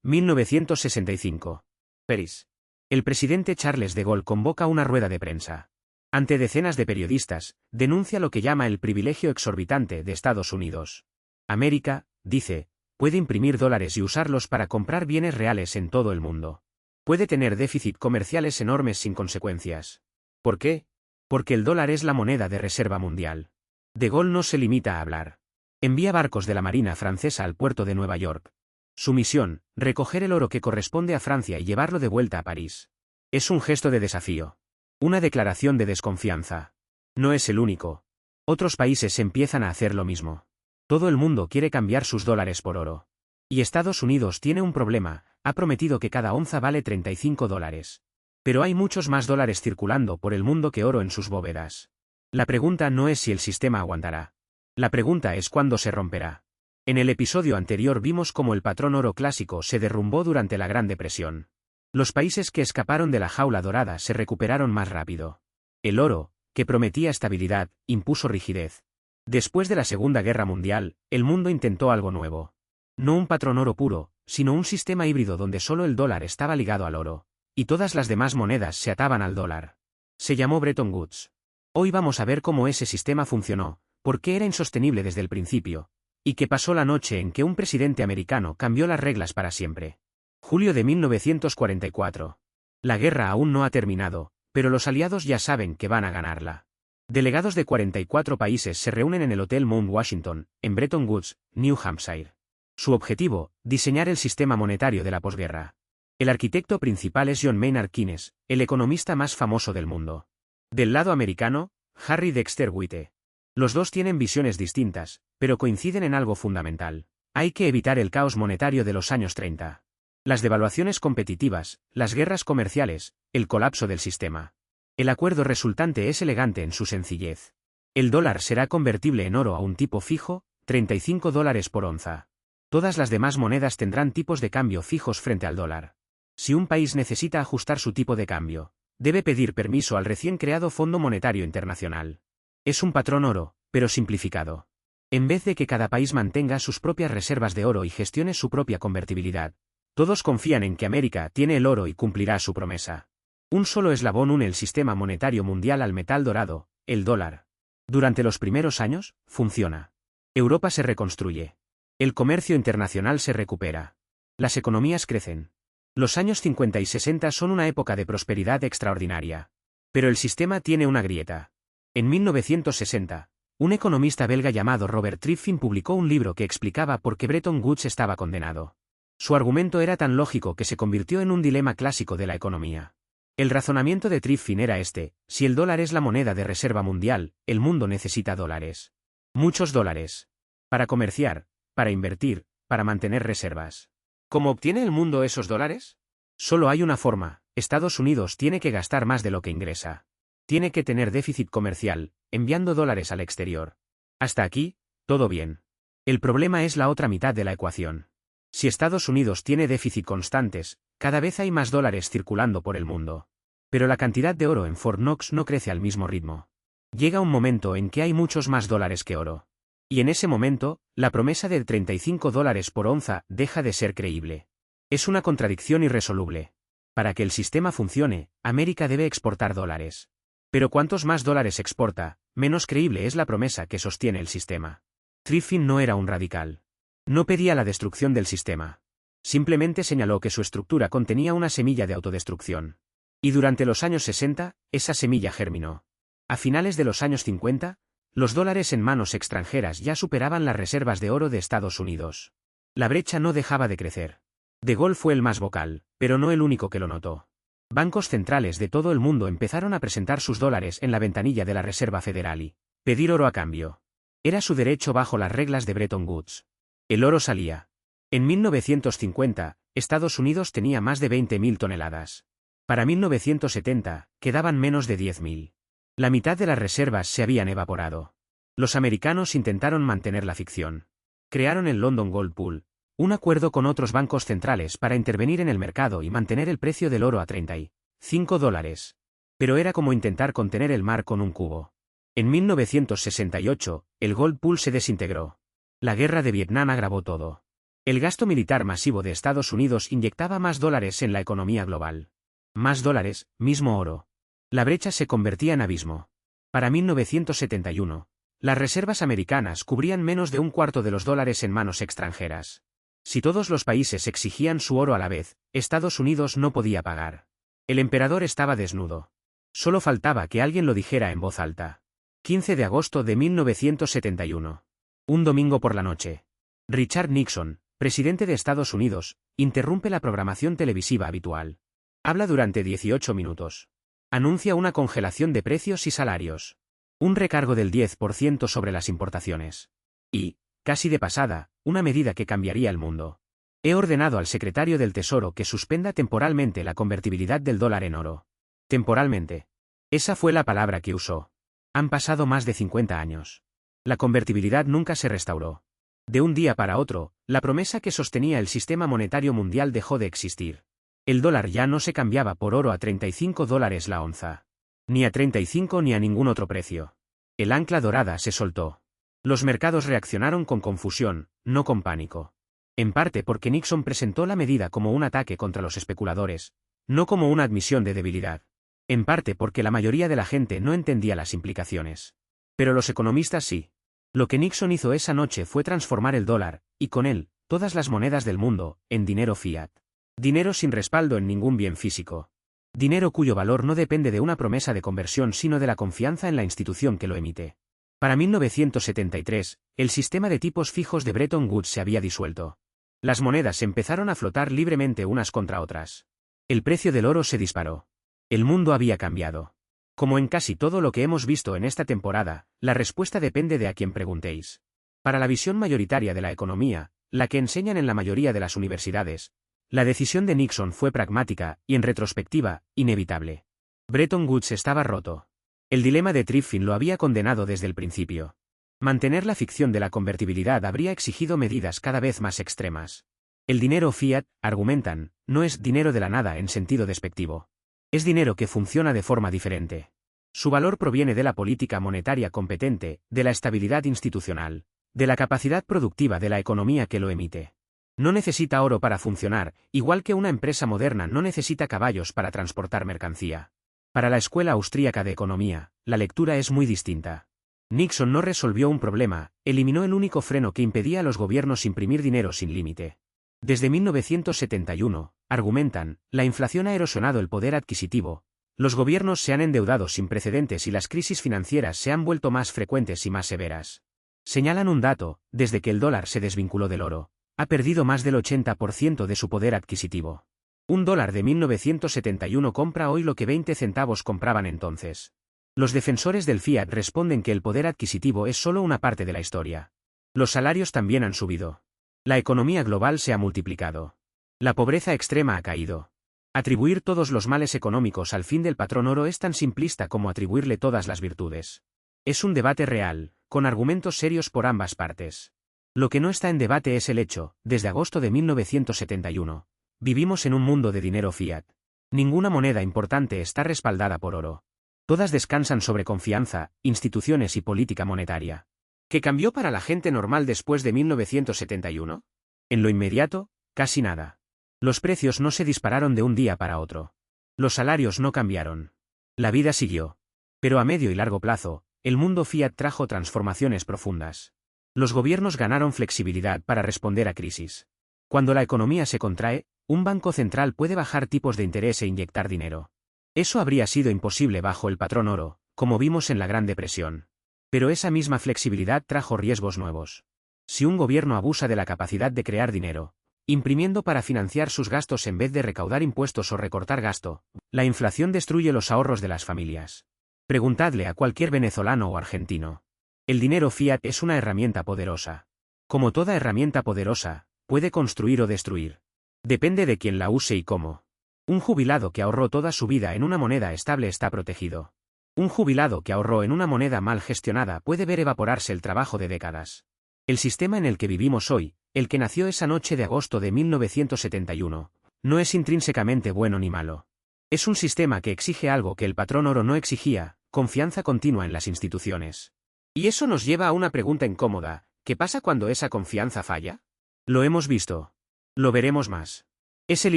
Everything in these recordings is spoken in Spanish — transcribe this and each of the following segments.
1965. París. El presidente Charles de Gaulle convoca una rueda de prensa. Ante decenas de periodistas, denuncia lo que llama el privilegio exorbitante de Estados Unidos. América, dice, puede imprimir dólares y usarlos para comprar bienes reales en todo el mundo. Puede tener déficit comerciales enormes sin consecuencias. ¿Por qué? Porque el dólar es la moneda de reserva mundial. De Gaulle no se limita a hablar. Envía barcos de la Marina francesa al puerto de Nueva York. Su misión, recoger el oro que corresponde a Francia y llevarlo de vuelta a París. Es un gesto de desafío. Una declaración de desconfianza. No es el único. Otros países empiezan a hacer lo mismo. Todo el mundo quiere cambiar sus dólares por oro. Y Estados Unidos tiene un problema, ha prometido que cada onza vale $35. Pero hay muchos más dólares circulando por el mundo que oro en sus bóvedas. La pregunta no es si el sistema aguantará. La pregunta es cuándo se romperá. En el episodio anterior vimos cómo el patrón oro clásico se derrumbó durante la Gran Depresión. Los países que escaparon de la jaula dorada se recuperaron más rápido. El oro, que prometía estabilidad, impuso rigidez. Después de la Segunda Guerra Mundial, el mundo intentó algo nuevo. No un patrón oro puro, sino un sistema híbrido donde solo el dólar estaba ligado al oro, y todas las demás monedas se ataban al dólar. Se llamó Bretton Woods. Hoy vamos a ver cómo ese sistema funcionó, por qué era insostenible desde el principio, y qué pasó la noche en que un presidente americano cambió las reglas para siempre. Julio de 1944. La guerra aún no ha terminado, pero los aliados ya saben que van a ganarla. Delegados de 44 países se reúnen en el Hotel Mount Washington, en Bretton Woods, New Hampshire. Su objetivo, diseñar el sistema monetario de la posguerra. El arquitecto principal es John Maynard Keynes, el economista más famoso del mundo. Del lado americano, Harry Dexter White. Los dos tienen visiones distintas, pero coinciden en algo fundamental. Hay que evitar el caos monetario de los años 30. Las devaluaciones competitivas, las guerras comerciales, el colapso del sistema. El acuerdo resultante es elegante en su sencillez. El dólar será convertible en oro a un tipo fijo, $35 por onza. Todas las demás monedas tendrán tipos de cambio fijos frente al dólar. Si un país necesita ajustar su tipo de cambio, debe pedir permiso al recién creado Fondo Monetario Internacional. Es un patrón oro, pero simplificado. En vez de que cada país mantenga sus propias reservas de oro y gestione su propia convertibilidad, todos confían en que América tiene el oro y cumplirá su promesa. Un solo eslabón une el sistema monetario mundial al metal dorado, el dólar. Durante los primeros años, funciona. Europa se reconstruye. El comercio internacional se recupera. Las economías crecen. Los años 50 y 60 son una época de prosperidad extraordinaria. Pero el sistema tiene una grieta. En 1960, un economista belga llamado Robert Triffin publicó un libro que explicaba por qué Bretton Woods estaba condenado. Su argumento era tan lógico que se convirtió en un dilema clásico de la economía. El razonamiento de Triffin era este: si el dólar es la moneda de reserva mundial, el mundo necesita dólares. Muchos dólares. Para comerciar, para invertir, para mantener reservas. ¿Cómo obtiene el mundo esos dólares? Solo hay una forma: Estados Unidos tiene que gastar más de lo que ingresa. Tiene que tener déficit comercial, enviando dólares al exterior. Hasta aquí, todo bien. El problema es la otra mitad de la ecuación. Si Estados Unidos tiene déficit constantes, cada vez hay más dólares circulando por el mundo. Pero la cantidad de oro en Fort Knox no crece al mismo ritmo. Llega un momento en que hay muchos más dólares que oro. Y en ese momento, la promesa de $35 por onza deja de ser creíble. Es una contradicción irresoluble. Para que el sistema funcione, América debe exportar dólares. Pero cuantos más dólares exporta, menos creíble es la promesa que sostiene el sistema. Triffin no era un radical. No pedía la destrucción del sistema. Simplemente señaló que su estructura contenía una semilla de autodestrucción. Y durante los años 60, esa semilla germinó. A finales de los años 50, los dólares en manos extranjeras ya superaban las reservas de oro de Estados Unidos. La brecha no dejaba de crecer. De Gaulle fue el más vocal, pero no el único que lo notó. Bancos centrales de todo el mundo empezaron a presentar sus dólares en la ventanilla de la Reserva Federal y pedir oro a cambio. Era su derecho bajo las reglas de Bretton Woods. El oro salía. En 1950, Estados Unidos tenía más de 20.000 toneladas. Para 1970, quedaban menos de 10.000. La mitad de las reservas se habían evaporado. Los americanos intentaron mantener la ficción. Crearon el London Gold Pool, un acuerdo con otros bancos centrales para intervenir en el mercado y mantener el precio del oro a $35. Pero era como intentar contener el mar con un cubo. En 1968, el Gold Pool se desintegró. La guerra de Vietnam agravó todo. El gasto militar masivo de Estados Unidos inyectaba más dólares en la economía global. Más dólares, mismo oro. La brecha se convertía en abismo. Para 1971, las reservas americanas cubrían menos de un cuarto de los dólares en manos extranjeras. Si todos los países exigían su oro a la vez, Estados Unidos no podía pagar. El emperador estaba desnudo. Solo faltaba que alguien lo dijera en voz alta. 15 de agosto de 1971. Un domingo por la noche. Richard Nixon, presidente de Estados Unidos, interrumpe la programación televisiva habitual. Habla durante 18 minutos. Anuncia una congelación de precios y salarios. Un recargo del 10% sobre las importaciones. Y, casi de pasada, una medida que cambiaría el mundo. He ordenado al secretario del Tesoro que suspenda temporalmente la convertibilidad del dólar en oro. Temporalmente. Esa fue la palabra que usó. Han pasado más de 50 años. La convertibilidad nunca se restauró. De un día para otro, la promesa que sostenía el sistema monetario mundial dejó de existir. El dólar ya no se cambiaba por oro a $35 la onza. Ni a 35 ni a ningún otro precio. El ancla dorada se soltó. Los mercados reaccionaron con confusión, no con pánico. En parte porque Nixon presentó la medida como un ataque contra los especuladores, no como una admisión de debilidad. En parte porque la mayoría de la gente no entendía las implicaciones. Pero los economistas sí. Lo que Nixon hizo esa noche fue transformar el dólar, y con él, todas las monedas del mundo, en dinero fiat. Dinero sin respaldo en ningún bien físico. Dinero cuyo valor no depende de una promesa de conversión sino de la confianza en la institución que lo emite. Para 1973, el sistema de tipos fijos de Bretton Woods se había disuelto. Las monedas empezaron a flotar libremente unas contra otras. El precio del oro se disparó. El mundo había cambiado. Como en casi todo lo que hemos visto en esta temporada, la respuesta depende de a quien preguntéis. Para la visión mayoritaria de la economía, la que enseñan en la mayoría de las universidades, la decisión de Nixon fue pragmática y, en retrospectiva, inevitable. Bretton Woods estaba roto. El dilema de Triffin lo había condenado desde el principio. Mantener la ficción de la convertibilidad habría exigido medidas cada vez más extremas. El dinero fiat, argumentan, no es dinero de la nada en sentido despectivo. Es dinero que funciona de forma diferente. Su valor proviene de la política monetaria competente, de la estabilidad institucional, de la capacidad productiva de la economía que lo emite. No necesita oro para funcionar, igual que una empresa moderna no necesita caballos para transportar mercancía. Para la Escuela Austríaca de Economía, la lectura es muy distinta. Nixon no resolvió un problema, eliminó el único freno que impedía a los gobiernos imprimir dinero sin límite. Desde 1971, argumentan, la inflación ha erosionado el poder adquisitivo, los gobiernos se han endeudado sin precedentes y las crisis financieras se han vuelto más frecuentes y más severas. Señalan un dato, desde que el dólar se desvinculó del oro, ha perdido más del 80% de su poder adquisitivo. Un dólar de 1971 compra hoy lo que 20 centavos compraban entonces. Los defensores del fiat responden que el poder adquisitivo es solo una parte de la historia. Los salarios también han subido. La economía global se ha multiplicado. La pobreza extrema ha caído. Atribuir todos los males económicos al fin del patrón oro es tan simplista como atribuirle todas las virtudes. Es un debate real, con argumentos serios por ambas partes. Lo que no está en debate es el hecho, desde agosto de 1971, vivimos en un mundo de dinero fiat. Ninguna moneda importante está respaldada por oro. Todas descansan sobre confianza, instituciones y política monetaria. ¿Qué cambió para la gente normal después de 1971? En lo inmediato, casi nada. Los precios no se dispararon de un día para otro. Los salarios no cambiaron. La vida siguió. Pero a medio y largo plazo, el mundo fiat trajo transformaciones profundas. Los gobiernos ganaron flexibilidad para responder a crisis. Cuando la economía se contrae, un banco central puede bajar tipos de interés e inyectar dinero. Eso habría sido imposible bajo el patrón oro, como vimos en la Gran Depresión. Pero esa misma flexibilidad trajo riesgos nuevos. Si un gobierno abusa de la capacidad de crear dinero, imprimiendo para financiar sus gastos en vez de recaudar impuestos o recortar gasto, la inflación destruye los ahorros de las familias. Preguntadle a cualquier venezolano o argentino. El dinero fiat es una herramienta poderosa. Como toda herramienta poderosa, puede construir o destruir. Depende de quién la use y cómo. Un jubilado que ahorró toda su vida en una moneda estable está protegido. Un jubilado que ahorró en una moneda mal gestionada puede ver evaporarse el trabajo de décadas. El sistema en el que vivimos hoy, el que nació esa noche de agosto de 1971, no es intrínsecamente bueno ni malo. Es un sistema que exige algo que el patrón oro no exigía, confianza continua en las instituciones. Y eso nos lleva a una pregunta incómoda, ¿qué pasa cuando esa confianza falla? Lo hemos visto. Lo veremos más. Es el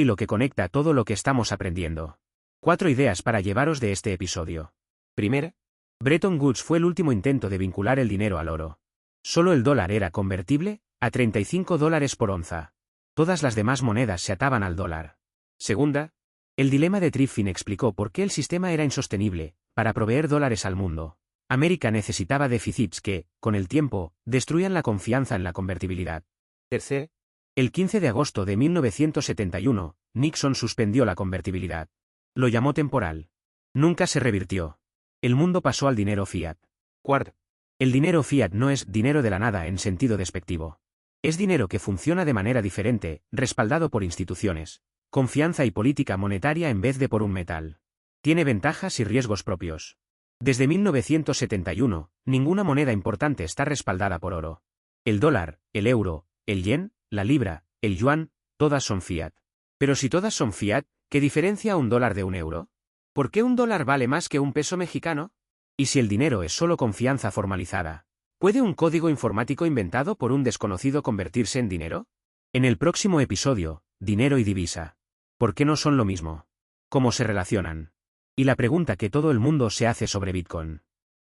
hilo que conecta todo lo que estamos aprendiendo. 4 ideas para llevaros de este episodio. Primera, Bretton Woods fue el último intento de vincular el dinero al oro. Solo el dólar era convertible, a $35 por onza. Todas las demás monedas se ataban al dólar. Segunda, el dilema de Triffin explicó por qué el sistema era insostenible. Para proveer dólares al mundo, América necesitaba déficits que, con el tiempo, destruían la confianza en la convertibilidad. Tercer, el 15 de agosto de 1971, Nixon suspendió la convertibilidad. Lo llamó temporal. Nunca se revirtió. El mundo pasó al dinero fiat. Cuarto, el dinero fiat no es dinero de la nada en sentido despectivo. Es dinero que funciona de manera diferente, respaldado por instituciones, confianza y política monetaria en vez de por un metal. Tiene ventajas y riesgos propios. Desde 1971, ninguna moneda importante está respaldada por oro. El dólar, el euro, el yen, la libra, el yuan, todas son fiat. Pero si todas son fiat, ¿qué diferencia un dólar de un euro? ¿Por qué un dólar vale más que un peso mexicano? ¿Y si el dinero es solo confianza formalizada? ¿Puede un código informático inventado por un desconocido convertirse en dinero? En el próximo episodio, dinero y divisa. ¿Por qué no son lo mismo? ¿Cómo se relacionan? Y la pregunta que todo el mundo se hace sobre Bitcoin.